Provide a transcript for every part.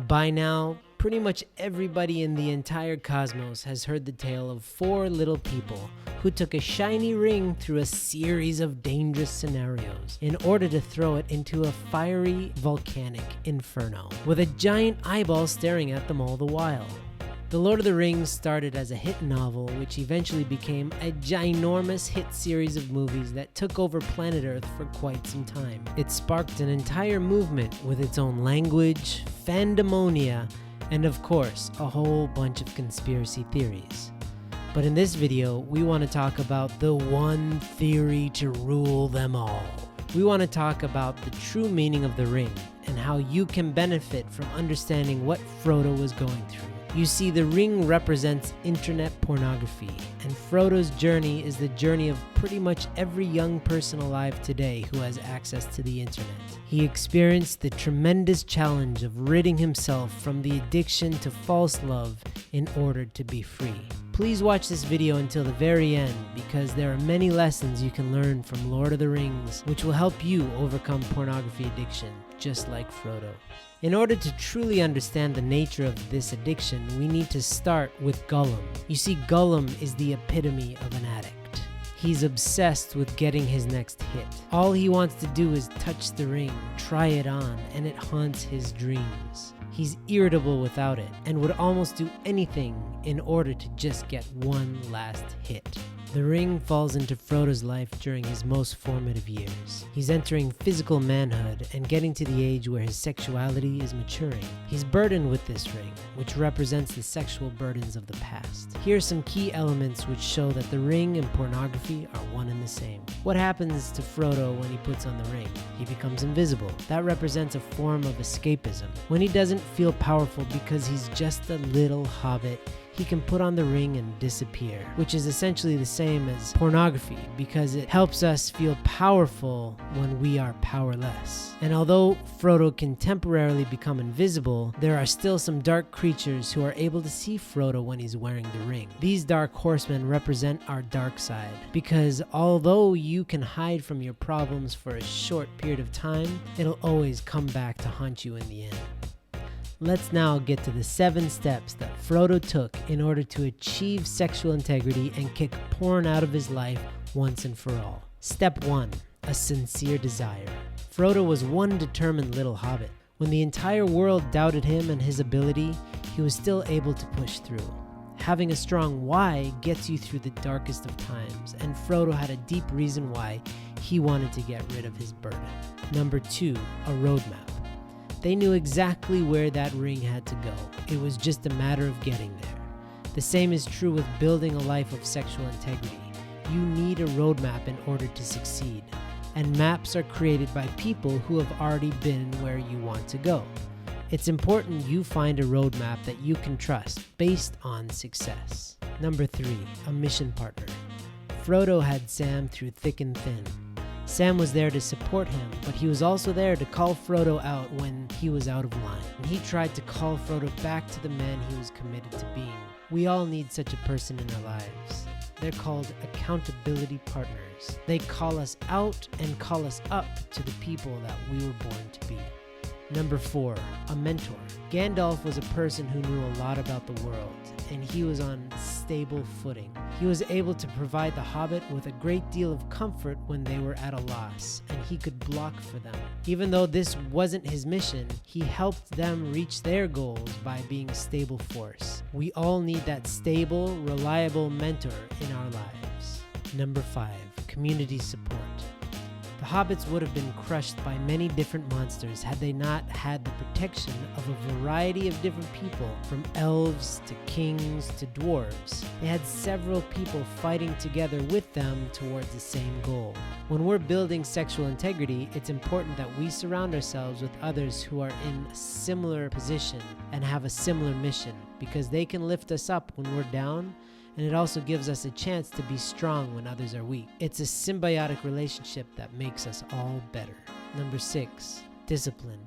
By now, pretty much everybody in the entire cosmos has heard the tale of 4 little people who took a shiny ring through a series of dangerous scenarios in order to throw it into a fiery volcanic inferno, with a giant eyeball staring at them all the while. The Lord of the Rings started as a hit novel, which eventually became a ginormous hit series of movies that took over planet Earth for quite some time. It sparked an entire movement with its own language, fandomonia, and of course, a whole bunch of conspiracy theories. But in this video, we want to talk about the one theory to rule them all. We want to talk about the true meaning of the ring and how you can benefit from understanding what Frodo was going through. You see, the ring represents internet pornography, and Frodo's journey is the journey of pretty much every young person alive today who has access to the internet. He experienced the tremendous challenge of ridding himself from the addiction to false love in order to be free. Please watch this video until the very end, because there are many lessons you can learn from Lord of the Rings which will help you overcome pornography addiction, just like Frodo. In order to truly understand the nature of this addiction, we need to start with Gollum. You see, Gollum is the epitome of an addict. He's obsessed with getting his next hit. All he wants to do is touch the ring, try it on, and it haunts his dreams. He's irritable without it, and would almost do anything in order to just get one last hit. The ring falls into Frodo's life during his most formative years. He's entering physical manhood and getting to the age where his sexuality is maturing. He's burdened with this ring, which represents the sexual burdens of the past. Here are some key elements which show that the ring and pornography are one and the same. What happens to Frodo when he puts on the ring? He becomes invisible. That represents a form of escapism. When he doesn't feel powerful because he's just a little hobbit, he can put on the ring and disappear, which is essentially the same as pornography because it helps us feel powerful when we are powerless. And although Frodo can temporarily become invisible, there are still some dark creatures who are able to see Frodo when he's wearing the ring. These dark horsemen represent our dark side, because although you can hide from your problems for a short period of time, it'll always come back to haunt you in the end. Let's now get to the 7 steps that Frodo took in order to achieve sexual integrity and kick porn out of his life once and for all. Step 1. A sincere desire. Frodo was one determined little hobbit. When the entire world doubted him and his ability, he was still able to push through. Having a strong why gets you through the darkest of times, and Frodo had a deep reason why he wanted to get rid of his burden. Number 2. A roadmap. They knew exactly where that ring had to go. It was just a matter of getting there. The same is true with building a life of sexual integrity. You need a roadmap in order to succeed, and maps are created by people who have already been where you want to go. It's important you find a roadmap that you can trust based on success. Number 3. A mission partner. Frodo had Sam through thick and thin. Sam was there to support him, but he was also there to call Frodo out when he was out of line. And he tried to call Frodo back to the man he was committed to being. We all need such a person in our lives. They're called accountability partners. They call us out and call us up to the people that we were born to be. Number 4. A mentor. Gandalf was a person who knew a lot about the world, and he was on stable footing. He was able to provide the Hobbit with a great deal of comfort when they were at a loss, and he could block for them. Even though this wasn't his mission, he helped them reach their goals by being a stable force. We all need that stable, reliable mentor in our lives. Number 5. Community support. The hobbits would have been crushed by many different monsters had they not had the protection of a variety of different people, from elves to kings to dwarves. They had several people fighting together with them towards the same goal. When we're building sexual integrity, it's important that we surround ourselves with others who are in a similar position and have a similar mission, because they can lift us up when we're down, and it also gives us a chance to be strong when others are weak. It's a symbiotic relationship that makes us all better. Number 6. Discipline.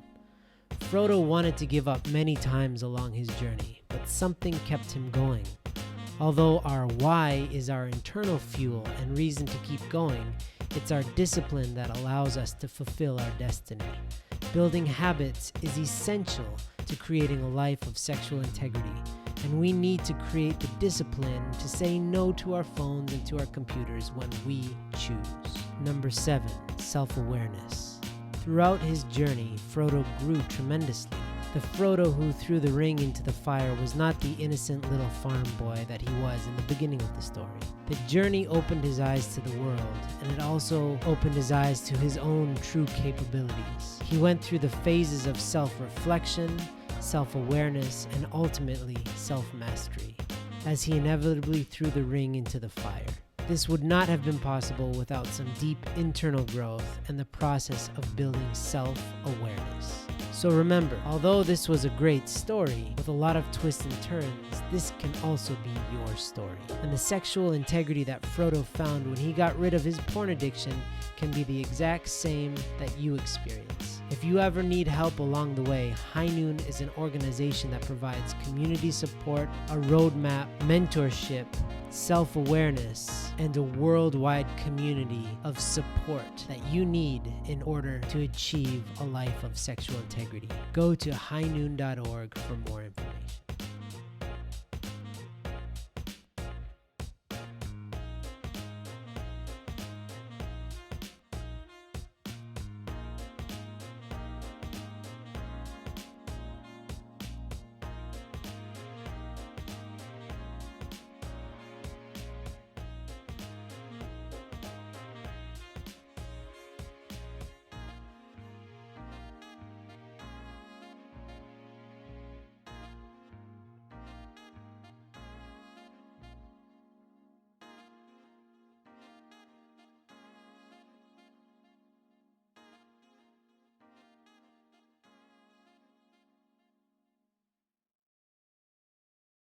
Frodo wanted to give up many times along his journey, but something kept him going. Although our why is our internal fuel and reason to keep going, it's our discipline that allows us to fulfill our destiny. Building habits is essential to creating a life of sexual integrity, and we need to create the discipline to say no to our phones and to our computers when we choose. Number 7, self-awareness. Throughout his journey, Frodo grew tremendously. The Frodo who threw the ring into the fire was not the innocent little farm boy that he was in the beginning of the story. The journey opened his eyes to the world, and it also opened his eyes to his own true capabilities. He went through the phases of self-reflection, self-awareness, and ultimately self-mastery, as he inevitably threw the ring into the fire. This would not have been possible without some deep internal growth and the process of building self-awareness. So remember, although this was a great story with a lot of twists and turns, this can also be your story. And the sexual integrity that Frodo found when he got rid of his porn addiction can be the exact same that you experience. If you ever need help along the way, High Noon is an organization that provides community support, a roadmap, mentorship, self-awareness, and a worldwide community of support that you need in order to achieve a life of sexual integrity. Go to highnoon.org for more information.